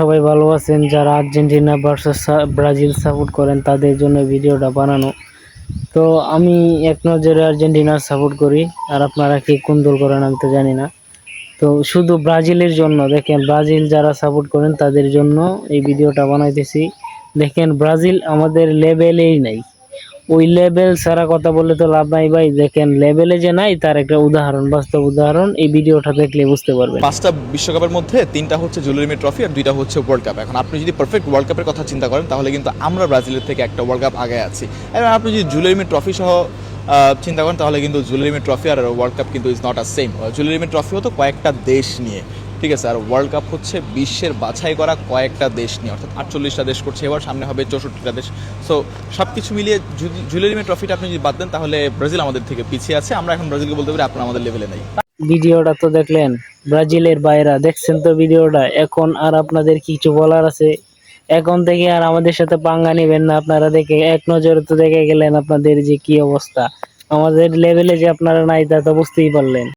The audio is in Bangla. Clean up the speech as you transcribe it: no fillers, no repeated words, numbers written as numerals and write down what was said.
সবাই ভালো আছেন। যারা আর্জেন্টিনা ভার্সেস ব্রাজিল সাপোর্ট করেন তাদের জন্য ভিডিওটা বানানো। তো আমি এক নজরে আর্জেন্টিনার সাপোর্ট করি, আর আপনারা কি কোন দল করেন আমি তো জানি না। তো শুধু ব্রাজিলের জন্য দেখেন, ব্রাজিল যারা সাপোর্ট করেন তাদের জন্য এই ভিডিওটা বানাইতেছি। দেখেন ব্রাজিল আমাদের লেভেলেই নাই, ওই লেভেল ছাড়া কথা বললে তো লাভ নাই ভাই। দেখেন লেভেলে যে নাই তার একটা উদাহরণ, বাস্তব উদাহরণ এই ভিডিওটা দেখলে বুঝতে পারবেন। 5টা বিশ্বকাপের মধ্যে 3টা হচ্ছে জুয়েল ট্রফি আর 2টা হচ্ছে ওয়ার্ল্ড কাপ। এখন আপনি যদি পারফেক্ট ওয়ার্ল্ড কাপের কথা চিন্তা করেন তাহলে কিন্তু আমরা ব্রাজিলের থেকে একটা ওয়ার্ল্ড কাপ আগে আছি। এবং আপনি যদি জুয়েল ট্রফি সহ চিন্তা করেন তাহলে কিন্তু জুয়েল ট্রফি আর ওয়ার্ল্ড কাপ কিন্তু is not a same. Jewel trophy হতো কয়েকটা দেশ নিয়ে, ঠিক আছে, আর ওয়ার্ল্ড কাপ হচ্ছে বিশ্বের বাছাই করা কয়েকটা দেশ নিয়ে, অর্থাৎ 48টা দেশ করছে, এবার সামনে হবে 64টা দেশ। সো সব কিছু মিলিয়ে যদি জুয়েল ট্রফিটা আপনি যদি বাদ দেন তাহলে ব্রাজিল আমাদের থেকে পিছিয়ে আছে। আমরা এখন ব্রাজিলকে বলতে পারি আপনারা আমাদের লেভেলে নেই। ভিডিওটা তো দেখলেন, ব্রাজিলের বাইরা দেখছেন তো ভিডিওটা। এখন আর আপনাদের কিছু বলার আছে? এখন থেকে আর আমাদের সাথে পাঙ্গা নেবেন না আপনারা। দেখে এক নজরে তো দেখে গেলেন আপনাদের যে কি অবস্থা, আমাদের লেভেলে যে আপনারা নাই তা তো বুঝতেই পারলেন।